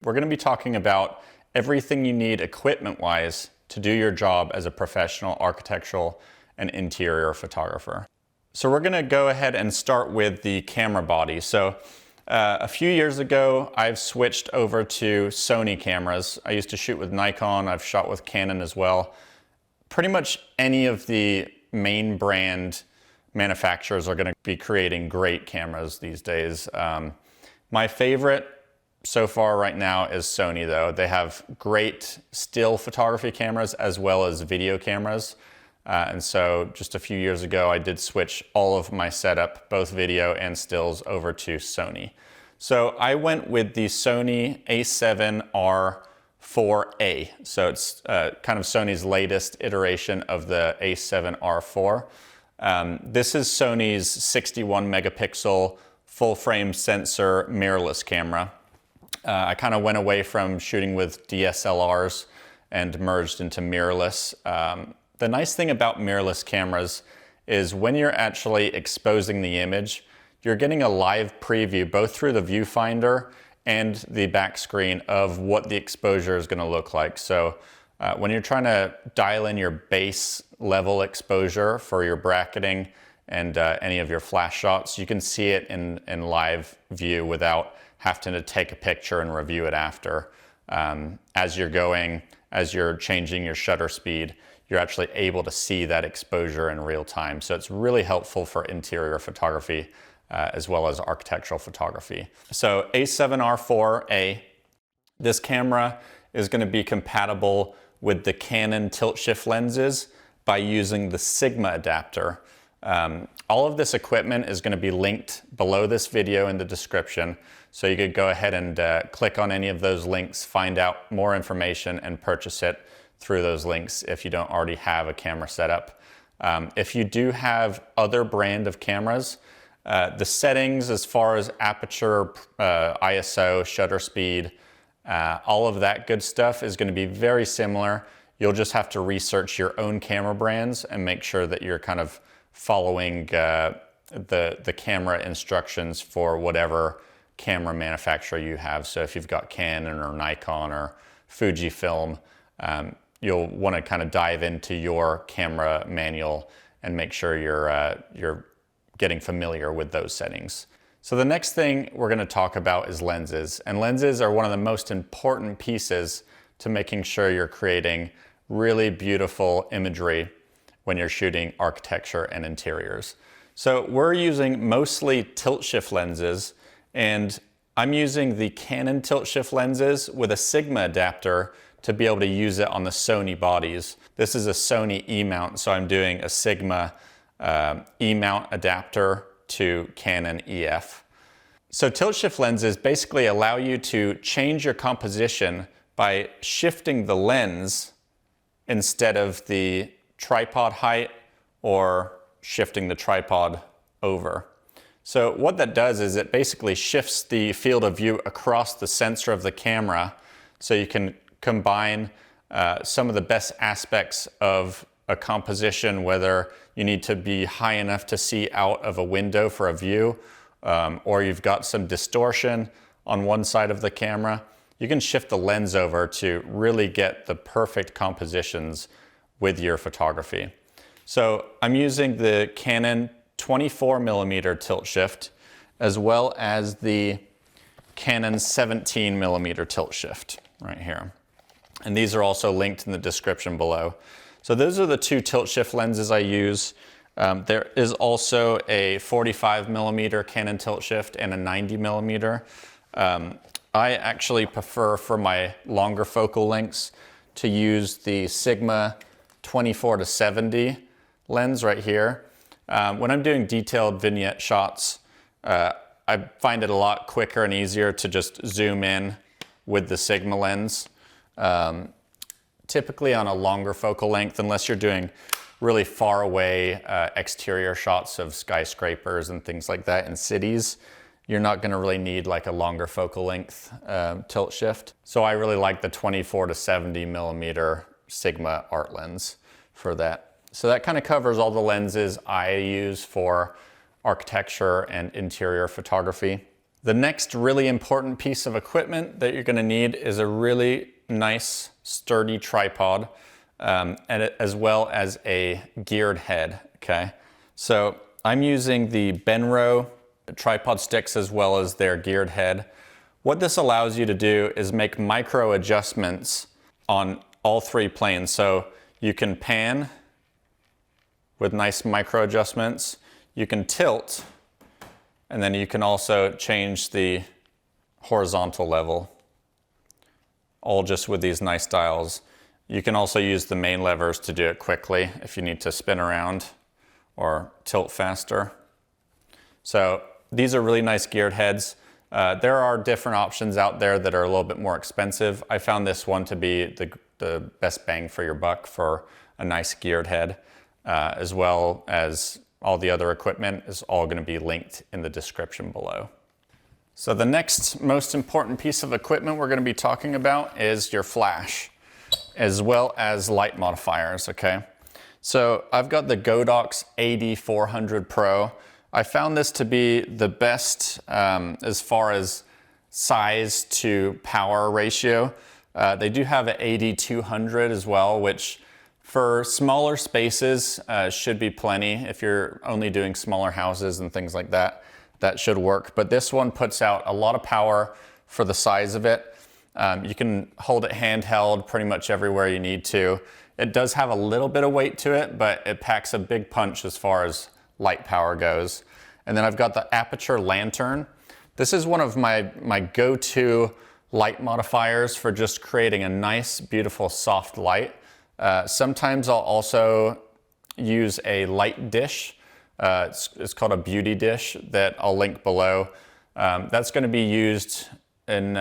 We're going to be talking about everything you need equipment-wise to do your job as a professional architectural and interior photographer. So we're going to go ahead and start with the camera body. So a few years ago, I've switched over to Sony cameras. I used to shoot with Nikon. I've shot with Canon as well. Pretty much any of the main brand manufacturers are going to be creating great cameras these days. My favorite so far right now is Sony though. They have great still photography cameras as well as video cameras. And so just a few years ago, I did switch all of my setup, both video and stills, over to Sony. So I went with the Sony A7R4A. So it's kind of Sony's latest iteration of the A7R4. This is Sony's 61 megapixel full frame sensor mirrorless camera. I kind of went away from shooting with DSLRs and merged into mirrorless. The nice thing about mirrorless cameras is when you're actually exposing the image, you're getting a live preview both through the viewfinder and the back screen of what the exposure is going to look like. So when you're trying to dial in your base level exposure for your bracketing and any of your flash shots, you can see it in live view without having to take a picture and review it after. As you're changing your shutter speed, you're actually able to see that exposure in real time. So it's really helpful for interior photography as well as architectural photography. So A7R4A, this camera is going to be compatible with the Canon tilt shift lenses by using the Sigma adapter. All of this equipment is going to be linked below this video in the description. So you could go ahead and click on any of those links, find out more information and purchase it through those links if you don't already have a camera setup. If you do have other brand of cameras, the settings as far as aperture, ISO, shutter speed, all of that good stuff is going to be very similar. You'll just have to research your own camera brands and make sure that you're kind of following the camera instructions for whatever camera manufacturer you have. So if you've got Canon or Nikon or FujiFilm, you'll want to kind of dive into your camera manual and make sure you're getting familiar with those settings. So the next thing we're going to talk about is lenses. And lenses are one of the most important pieces to making sure you're creating really beautiful imagery when you're shooting architecture and interiors. So we're using mostly tilt shift lenses, and I'm using the Canon tilt shift lenses with a Sigma adapter to be able to use it on the Sony bodies. This is a Sony E mount, so I'm doing a Sigma E mount adapter to Canon EF. So tilt shift lenses basically allow you to change your composition by shifting the lens instead of the tripod height or shifting the tripod over. So what that does is it basically shifts the field of view across the sensor of the camera so you can combine some of the best aspects of a composition, whether you need to be high enough to see out of a window for a view, or you've got some distortion on one side of the camera. You can shift the lens over to really get the perfect compositions with your photography. So I'm using the Canon 24mm tilt shift as well as the Canon 17mm tilt shift right here. And these are also linked in the description below. So those are the two tilt shift lenses I use. There is also a 45mm Canon tilt shift and a 90mm. I actually prefer for my longer focal lengths to use the Sigma 24-70 lens right here. When I'm doing detailed vignette shots, I find it a lot quicker and easier to just zoom in with the Sigma lens. Typically on a longer focal length, unless you're doing really far away exterior shots of skyscrapers and things like that in cities, you're not going to really need like a longer focal length tilt shift. So I really like the 24-70mm Sigma art lens for that. So that kind of covers all the lenses I use for architecture and interior photography. The next really important piece of equipment that you're going to need is a really nice, sturdy tripod, as well as a geared head, okay? So I'm using the Benro tripod sticks as well as their geared head. What this allows you to do is make micro adjustments on all three planes. So you can pan with nice micro adjustments, you can tilt, and then you can also change the horizontal level, all just with these nice dials. You can also use the main levers to do it quickly if you need to spin around or tilt faster. So these are really nice geared heads. There are different options out there that are a little bit more expensive. I found this one to be the best bang for your buck for a nice geared head, as well as all the other equipment is all going to be linked in the description below. So the next most important piece of equipment we're going to be talking about is your flash, as well as light modifiers, okay? So I've got the Godox AD400 Pro. I found this to be the best as far as size to power ratio. They do have an AD200 as well, which for smaller spaces should be plenty. If you're only doing smaller houses and things like that, that should work. But this one puts out a lot of power for the size of it. You can hold it handheld pretty much everywhere you need to. It does have a little bit of weight to it, but it packs a big punch as far as light power goes. And then I've got the aperture lantern. This is one of my go-to light modifiers for just creating a nice, beautiful, soft light. Sometimes I'll also use a light dish. It's called a beauty dish that I'll link below. That's going to be used in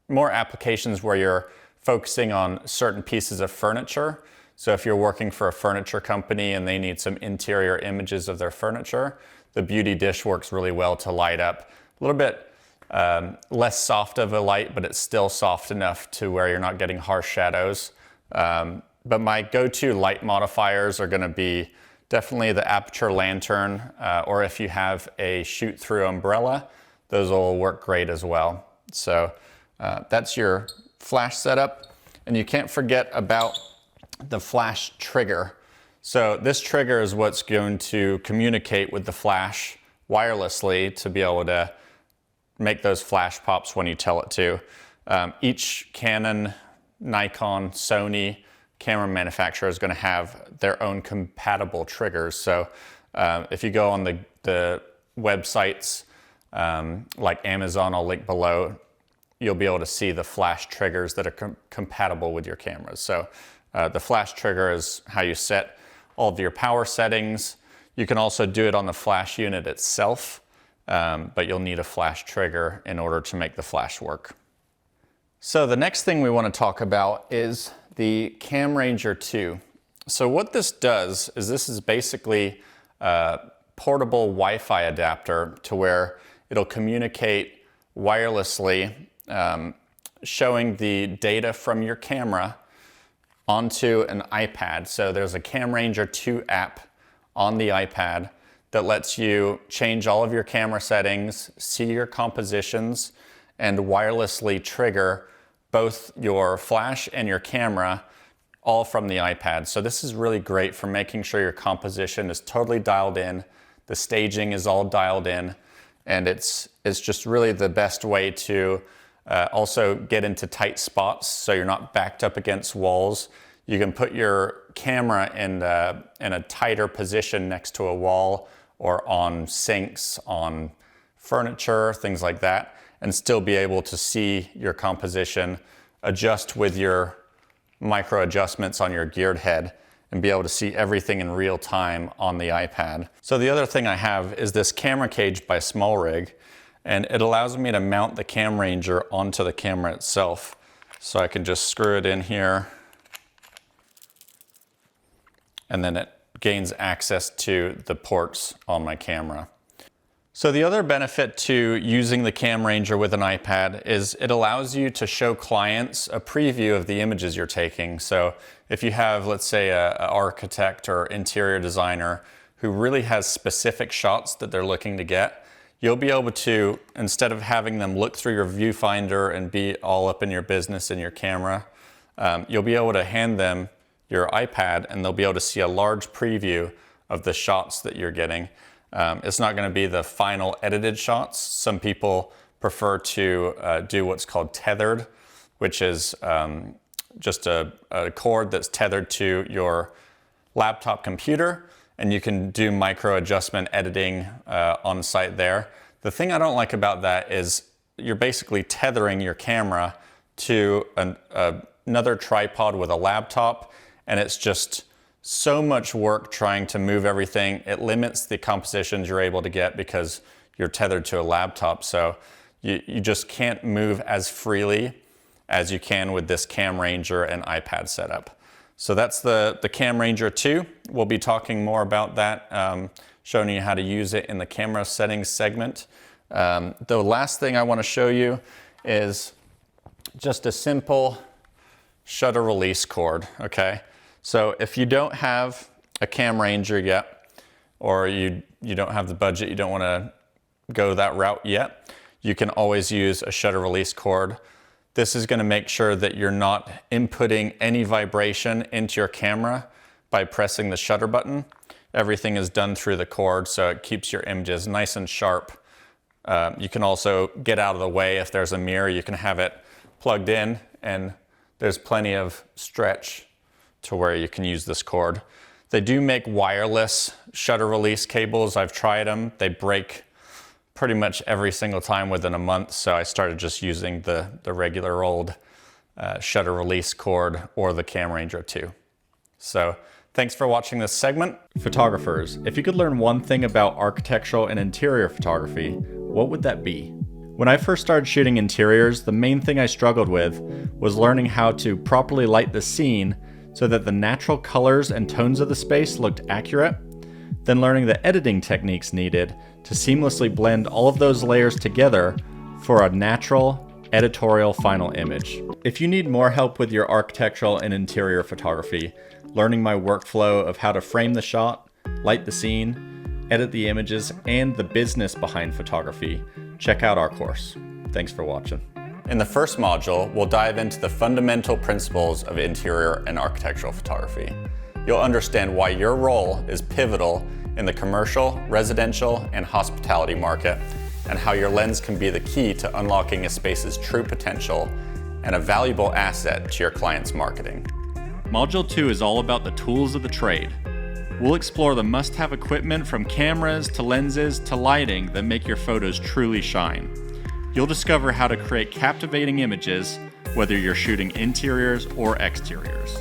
more applications where you're focusing on certain pieces of furniture. So if you're working for a furniture company and they need some interior images of their furniture, the beauty dish works really well to light up. A little bit less soft of a light, but it's still soft enough to where you're not getting harsh shadows. But my go-to light modifiers are going to be definitely the aperture lantern, or if you have a shoot-through umbrella, those will work great as well. So that's your flash setup. And you can't forget about the flash trigger. So this trigger is what's going to communicate with the flash wirelessly to be able to make those flash pops when you tell it to. Each Canon, Nikon, Sony camera manufacturer is going to have their own compatible triggers. So if you go on the websites like Amazon, I'll link below, you'll be able to see the flash triggers that are compatible with your cameras. So the flash trigger is how you set all of your power settings. You can also do it on the flash unit itself, but you'll need a flash trigger in order to make the flash work. So the next thing we want to talk about is the CamRanger 2. So what this does is this is basically a portable Wi-Fi adapter to where it'll communicate wirelessly, showing the data from your camera onto an iPad. So there's a CamRanger 2 app on the iPad that lets you change all of your camera settings, see your compositions, and wirelessly trigger both your flash and your camera all from the iPad. So this is really great for making sure your composition is totally dialed in, the staging is all dialed in, and it's just really the best way to also get into tight spots so you're not backed up against walls. You can put your camera in a tighter position next to a wall or on sinks, on furniture, things like that, and still be able to see your composition, adjust with your micro adjustments on your geared head, and be able to see everything in real time on the iPad. So the other thing I have is this camera cage by SmallRig, and it allows me to mount the CamRanger onto the camera itself. So I can just screw it in here, and then it gains access to the ports on my camera. So the other benefit to using the CamRanger with an iPad is it allows you to show clients a preview of the images you're taking. So if you have, let's say, an architect or interior designer who really has specific shots that they're looking to get, you'll be able to, instead of having them look through your viewfinder and be all up in your business and your camera, you'll be able to hand them your iPad and they'll be able to see a large preview of the shots that you're getting. It's not going to be the final edited shots. Some people prefer to do what's called tethered, which is just a cord that's tethered to your laptop computer, and you can do micro adjustment editing on site there. The thing I don't like about that is you're basically tethering your camera to another tripod with a laptop, and it's just so much work trying to move everything. It limits the compositions you're able to get because you're tethered to a laptop. So you just can't move as freely as you can with this CamRanger and iPad setup. So that's the CamRanger 2. We'll be talking more about that, showing you how to use it in the camera settings segment. The last thing I want to show you is just a simple shutter release cord, okay? So if you don't have a CamRanger yet, or you don't have the budget, you don't want to go that route yet, you can always use a shutter release cord. This is going to make sure that you're not inputting any vibration into your camera by pressing the shutter button. Everything is done through the cord, so it keeps your images nice and sharp. You can also get out of the way. If there's a mirror, you can have it plugged in, and there's plenty of stretch to where you can use this cord. They do make wireless shutter release cables. I've tried them. They break pretty much every single time within a month, so I started just using the regular old shutter release cord or the CamRanger 2. So thanks for watching this segment. Photographers, if you could learn one thing about architectural and interior photography, what would that be? When I first started shooting interiors, the main thing I struggled with was learning how to properly light the scene so that the natural colors and tones of the space looked accurate, then learning the editing techniques needed to seamlessly blend all of those layers together for a natural, editorial final image. If you need more help with your architectural and interior photography, learning my workflow of how to frame the shot, light the scene, edit the images, and the business behind photography, check out our course. Thanks for watching. In the first module, we'll dive into the fundamental principles of interior and architectural photography. You'll understand why your role is pivotal in the commercial, residential, and hospitality market, and how your lens can be the key to unlocking a space's true potential and a valuable asset to your client's marketing. Module 2 is all about the tools of the trade. We'll explore the must-have equipment from cameras to lenses to lighting that make your photos truly shine. You'll discover how to create captivating images, whether you're shooting interiors or exteriors.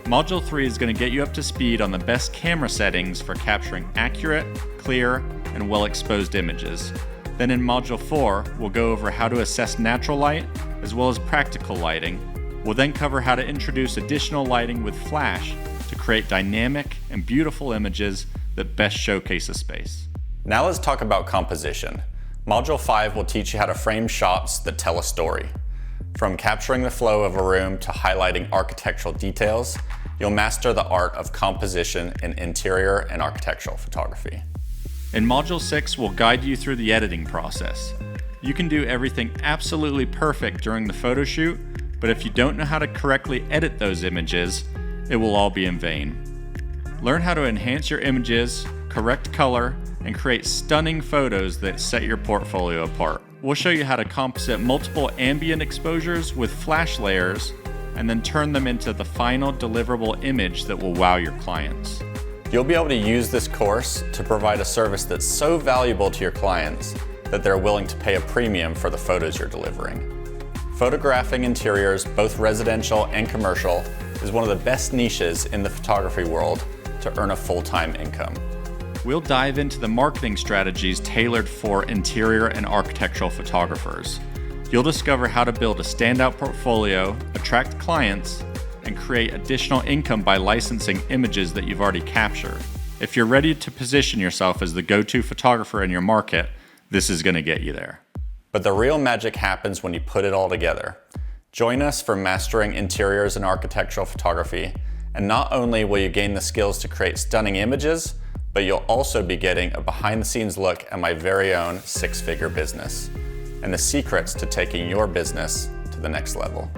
Module 3 is going to get you up to speed on the best camera settings for capturing accurate, clear, and well-exposed images. Then in Module 4, we'll go over how to assess natural light as well as practical lighting. We'll then cover how to introduce additional lighting with flash to create dynamic and beautiful images that best showcase a space. Now let's talk about composition. Module 5 will teach you how to frame shots that tell a story. From capturing the flow of a room to highlighting architectural details, you'll master the art of composition in interior and architectural photography. In Module 6, we'll guide you through the editing process. You can do everything absolutely perfect during the photo shoot, but if you don't know how to correctly edit those images, it will all be in vain. Learn how to enhance your images, correct color, and create stunning photos that set your portfolio apart. We'll show you how to composite multiple ambient exposures with flash layers and then turn them into the final deliverable image that will wow your clients. You'll be able to use this course to provide a service that's so valuable to your clients that they're willing to pay a premium for the photos you're delivering. Photographing interiors, both residential and commercial, is one of the best niches in the photography world to earn a full-time income. We'll dive into the marketing strategies tailored for interior and architectural photographers. You'll discover how to build a standout portfolio, attract clients, and create additional income by licensing images that you've already captured. If you're ready to position yourself as the go-to photographer in your market, this is going to get you there. But the real magic happens when you put it all together. Join us for Mastering Interiors and Architectural Photography, and not only will you gain the skills to create stunning images, but you'll also be getting a behind-the-scenes look at my very own six-figure business and the secrets to taking your business to the next level.